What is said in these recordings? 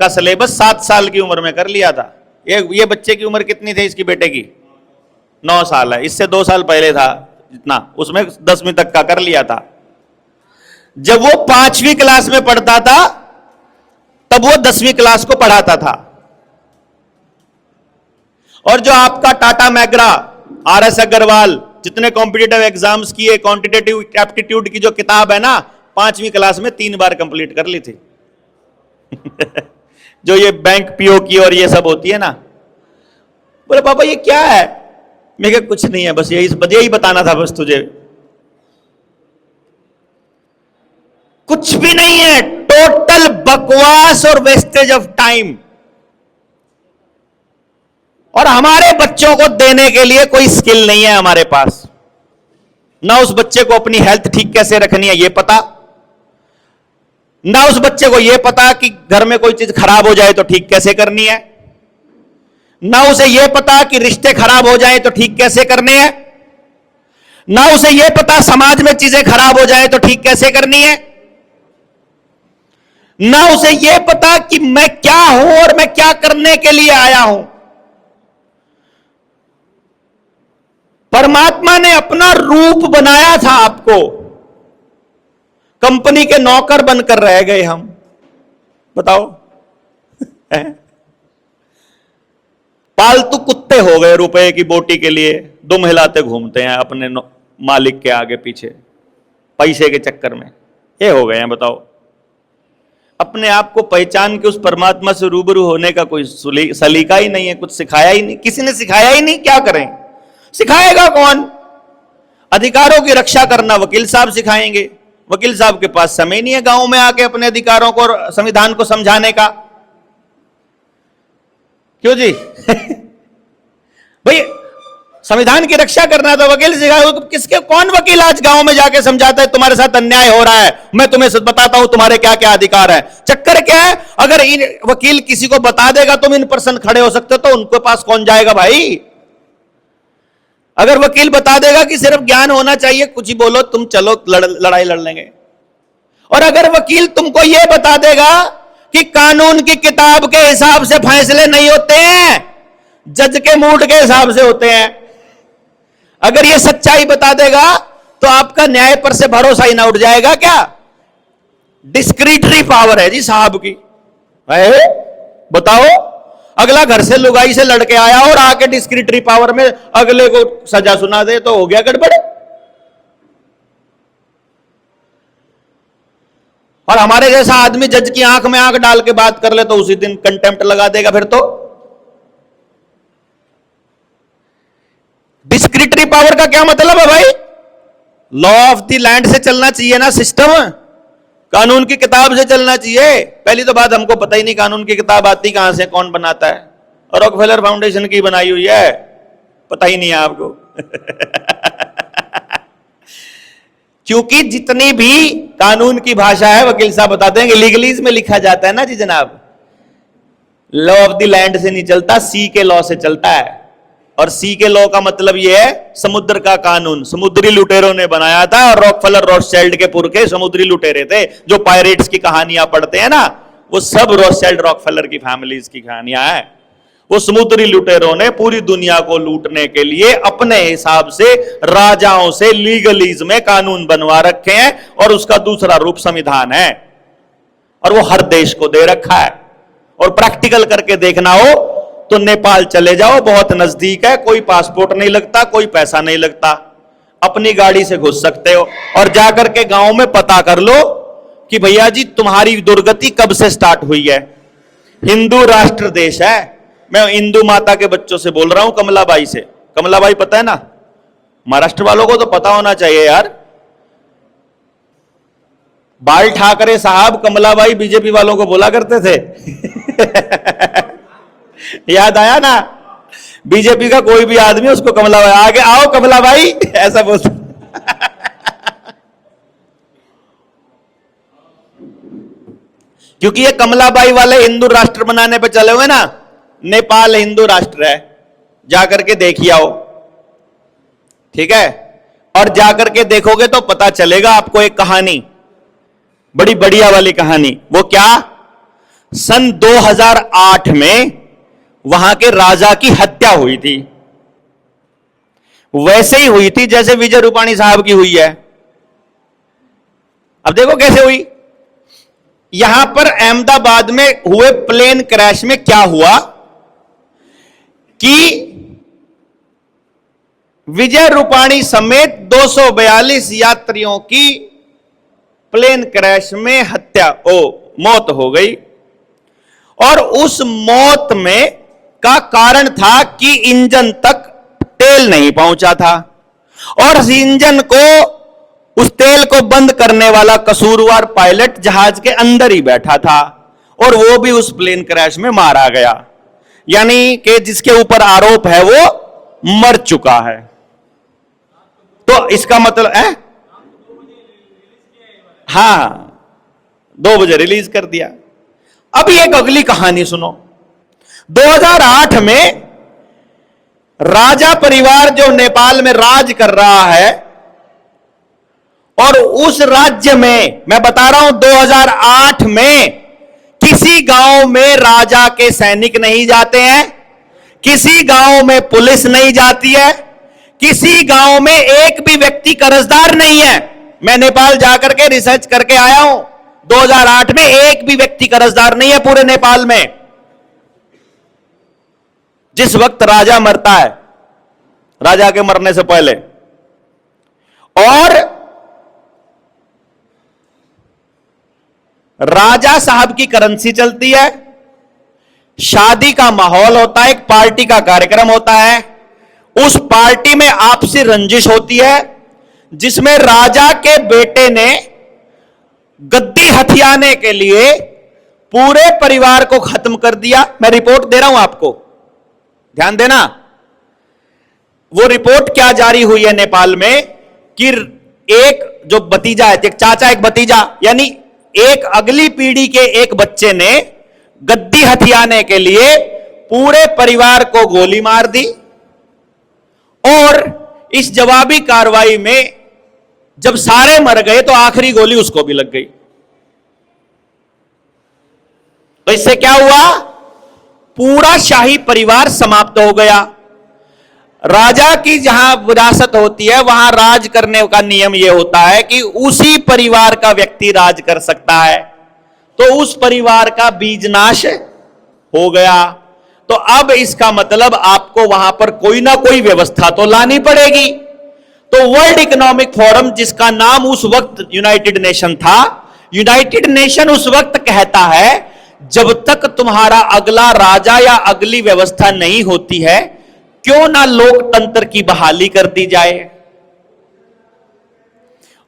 का सिलेबस 7 साल की उम्र में कर लिया था। ये बच्चे की उम्र कितनी थी इसकी बेटे की? 9 साल है, इससे 2 साल पहले था जितना, उसमें 10वीं तक का कर लिया था। जब वो 5वीं क्लास में पढ़ता था तब वो 10वीं क्लास को पढ़ाता था। और जो आपका Tata McGraw, R S Agarwal, जितने कॉम्पिटिटिव एग्जाम्स किए, क्वांटिटेटिव एप्टीट्यूड की जो किताब है ना, 5वीं क्लास में 3 बार कंप्लीट कर ली थी। जो ये बैंक पीओ की और ये सब होती है ना। बोले पापा ये क्या है? मैं कहा कुछ नहीं है, बस यही बताना था बस तुझे। कुछ भी नहीं है, टोटल बकवास और वेस्टेज ऑफ टाइम। और हमारे बच्चों को देने के लिए कोई स्किल नहीं है हमारे पास। ना उस बच्चे को अपनी हेल्थ ठीक कैसे रखनी है ये पता, ना उस बच्चे को यह पता कि घर में कोई चीज खराब हो जाए तो ठीक कैसे करनी है, ना उसे यह पता कि रिश्ते खराब हो जाए तो ठीक कैसे करने हैं, ना उसे यह पता समाज में चीजें खराब हो जाए तो ठीक कैसे करनी है, ना उसे यह पता कि मैं क्या हूं और मैं क्या करने के लिए आया हूं। परमात्मा ने अपना रूप बनाया था आपको, कंपनी के नौकर बनकर रह गए हम। बताओ पालतू कुत्ते हो गए, रुपए की बोटी के लिए दुम हिलाते घूमते हैं अपने मालिक के आगे पीछे, पैसे के चक्कर में ये हो गए हैं। बताओ, अपने आप को पहचान के उस परमात्मा से रूबरू होने का कोई सलीका ही नहीं है, कुछ सिखाया ही नहीं, किसी ने सिखाया ही नहीं। क्या करें, सिखाएगा कौन? अधिकारों की रक्षा करना वकील साहब सिखाएंगे। वकील साहब के पास समय नहीं है गांव में आके अपने अधिकारों को और संविधान को समझाने का। क्यों जी? भाई संविधान की रक्षा करना तो वकील सिखाए। किसके, कौन वकील आज गांव में जाके समझाता है तुम्हारे साथ अन्याय हो रहा है, मैं तुम्हें बताता हूं तुम्हारे क्या क्या अधिकार है। चक्कर क्या है, अगर इन वकील किसी को बता देगा तुम इन पर्सन खड़े हो सकते हो तो उनके पास कौन जाएगा भाई? अगर वकील बता देगा कि सिर्फ ज्ञान होना चाहिए, कुछ ही बोलो तुम, चलो लड़ाई लड़ लेंगे। और अगर वकील तुमको यह बता देगा कि कानून की किताब के हिसाब से फैसले नहीं होते हैं, जज के मूड के हिसाब से होते हैं, अगर यह सच्चाई बता देगा तो आपका न्याय पर से भरोसा ही ना उठ जाएगा क्या? डिस्क्रिटरी पावर है जी साहब की। बताओ, अगला घर से लुगाई से लड़के आया और आके डिस्क्रिटरी पावर में अगले को सजा सुना दे तो हो गया गड़बड़। और हमारे जैसा आदमी जज की आंख में आंख डाल के बात कर ले तो उसी दिन कंटेम्प्ट लगा देगा। फिर तो डिस्क्रिटरी पावर का क्या मतलब है भाई? लॉ ऑफ द लैंड से चलना चाहिए ना सिस्टम, कानून की किताब से चलना चाहिए। पहली तो बात हमको पता ही नहीं कानून की किताब आती कहां से, कौन बनाता है। और रॉकफेलर फाउंडेशन की बनाई हुई है, पता ही नहीं है आपको। क्योंकि जितनी भी कानून की भाषा है वकील साहब बताते हैं कि लीगलीज में लिखा जाता है ना जी जनाब, लॉ ऑफ द लैंड से नहीं चलता, सी के लॉ से चलता है। और सी के लॉ का मतलब यह है समुद्र का कानून, समुद्री लुटेरों ने बनाया था। और रॉकफेलर रॉथस्चाइल्ड के पुर के समुद्री लुटेरे थे, जो पायरेट्स की कहानियां पढ़ते हैं ना, वो सब रॉथस्चाइल्ड रॉकफेलर की फैमिलीज की कहानियां हैं। वो समुद्री लुटेरों ने पूरी दुनिया को लूटने के लिए अपने हिसाब से राजाओं से लीगलीज में कानून बनवा रखे हैं, और उसका दूसरा रूप संविधान है, और वो हर देश को दे रखा है। और प्रैक्टिकल करके देखना हो तो नेपाल चले जाओ, बहुत नजदीक है, कोई पासपोर्ट नहीं लगता, कोई पैसा नहीं लगता, अपनी गाड़ी से घुस सकते हो। और जाकर के गांव में पता कर लो कि भैया जी तुम्हारी दुर्गति कब से स्टार्ट हुई है। हिंदू राष्ट्र देश है। मैं हिंदू माता के बच्चों से बोल रहा हूं, कमलाबाई से। कमलाबाई पता है ना? महाराष्ट्र वालों को तो पता होना चाहिए यार। बाल ठाकरे साहब कमलाबाई बीजेपी वालों को बोला करते थे। याद आया ना? बीजेपी का कोई भी आदमी उसको कमलाबाई, आगे आओ कमलाबाई, ऐसा बोलते। क्योंकि ये कमलाबाई वाले हिंदू राष्ट्र बनाने पे चले हुए ना। नेपाल हिंदू राष्ट्र है, जाकर के देखिए आओ, ठीक है? और जाकर के देखोगे तो पता चलेगा आपको एक कहानी, बड़ी बढ़िया वाली कहानी। वो क्या? सन 2008 में वहां के राजा की हत्या हुई थी। वैसे ही हुई थी जैसे विजय रूपाणी साहब की हुई है। अब देखो कैसे हुई। यहां पर अहमदाबाद में हुए प्लेन क्रैश में क्या हुआ कि विजय रूपाणी समेत 242 यात्रियों की प्लेन क्रैश में मौत हो गई। और उस मौत में का कारण था कि इंजन तक तेल नहीं पहुंचा था और इस इंजन को, उस तेल को बंद करने वाला कसूरवार पायलट जहाज के अंदर ही बैठा था और वो भी उस प्लेन क्रैश में मारा गया। यानी कि जिसके ऊपर आरोप है वो मर चुका है। तो इसका मतलब है, हां 2 बजे रिलीज कर दिया। अब एक अगली कहानी सुनो। 2008 में राजा परिवार जो नेपाल में राज कर रहा है और उस राज्य में मैं बता रहा हूं 2008 में किसी गांव में राजा के सैनिक नहीं जाते हैं, किसी गांव में पुलिस नहीं जाती है, किसी गांव में एक भी व्यक्ति कर्जदार नहीं है। मैं नेपाल जाकर के रिसर्च करके आया हूं, 2008 में एक भी व्यक्ति कर्जदार नहीं है पूरे नेपाल में। जिस वक्त राजा मरता है, राजा के मरने से पहले, और राजा साहब की करेंसी चलती है, शादी का माहौल होता है, एक पार्टी का कार्यक्रम होता है, उस पार्टी में आपसी रंजिश होती है जिसमें राजा के बेटे ने गद्दी हथियाने के लिए पूरे परिवार को खत्म कर दिया। मैं रिपोर्ट दे रहा हूं आपको, ध्यान देना। वो रिपोर्ट क्या जारी हुई है नेपाल में कि एक जो भतीजा है, एक चाचा एक भतीजा, यानी एक अगली पीढ़ी के एक बच्चे ने गद्दी हथियाने के लिए पूरे परिवार को गोली मार दी और इस जवाबी कार्रवाई में जब सारे मर गए तो आखिरी गोली उसको भी लग गई। तो इससे क्या हुआ? पूरा शाही परिवार समाप्त हो गया। राजा की जहां विरासत होती है वहां राज करने का नियम यह होता है कि उसी परिवार का व्यक्ति राज कर सकता है। तो उस परिवार का बीजनाश हो गया। तो अब इसका मतलब आपको वहां पर कोई ना कोई व्यवस्था तो लानी पड़ेगी। तो वर्ल्ड इकोनॉमिक फोरम, जिसका नाम उस वक्त यूनाइटेड नेशन था, यूनाइटेड नेशन उस वक्त कहता है जब तक तुम्हारा अगला राजा या अगली व्यवस्था नहीं होती है, क्यों ना लोकतंत्र की बहाली कर दी जाए।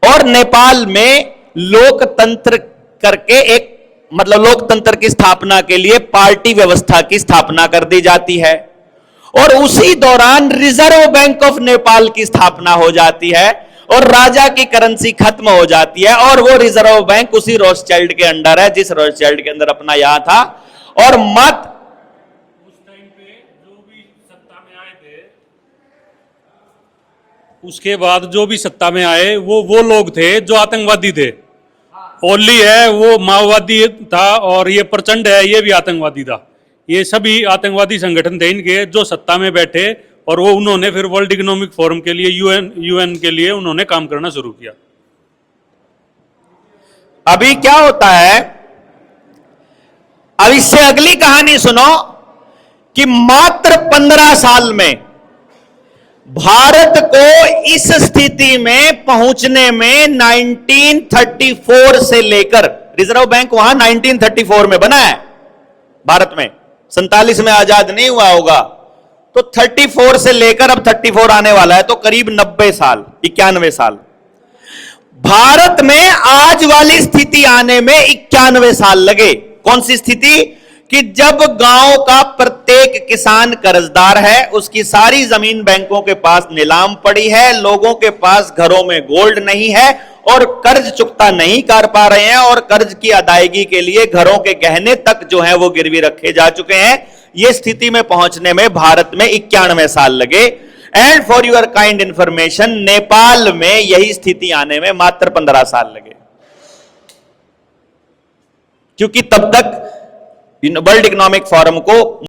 और नेपाल में लोकतंत्र करके एक लोकतंत्र की स्थापना के लिए पार्टी व्यवस्था की स्थापना कर दी जाती है और उसी दौरान रिजर्व बैंक ऑफ नेपाल की स्थापना हो जाती है और राजा की करेंसी खत्म हो जाती है और वो रिजर्व बैंक उसी रोथस्चिल्ड के अंडर है जिस रोथस्चिल्ड के अंदर अपना यहां था। और मत उस टाइम पे जो भी सत्ता में आए थे, उसके बाद जो भी सत्ता में आए वो लोग थे जो आतंकवादी थे। ओली है वो माओवादी था और ये प्रचंड है ये भी आतंकवादी था। ये सभी आतंकवादी संगठन थे इनके जो सत्ता में बैठे और वो उन्होंने फिर वर्ल्ड इकोनॉमिक फोरम के लिए यूएन के लिए उन्होंने काम करना शुरू किया। अभी क्या होता है, अब इससे अगली कहानी सुनो कि मात्र 15 साल में भारत को इस स्थिति में पहुंचने में 1934 से लेकर, रिजर्व बैंक वहां 1934 में बना है भारत में, 47 में आजाद नहीं हुआ होगा, तो 34 से लेकर अब 34 आने वाला है, तो करीब 90 साल, 91 साल। भारत में आज वाली स्थिति आने में 91 साल लगे। कौन सी स्थिति? कि जब गांव का प्रत्येक किसान कर्जदार है, उसकी सारी जमीन बैंकों के पास नीलाम पड़ी है, लोगों के पास घरों में गोल्ड नहीं है और कर्ज चुकता नहीं कर पा रहे हैं और कर्ज की अदायगी के लिए घरों के गहने तक जो है वो गिरवी रखे जा चुके हैं। ये स्थिति में पहुंचने में भारत में 91 साल लगे। And for your kind information, Nepal में यही स्थिति आने में मात्र 15 साल लगे, क्योंकि तब तक वर्ल्ड इकोनॉमिक फोरम को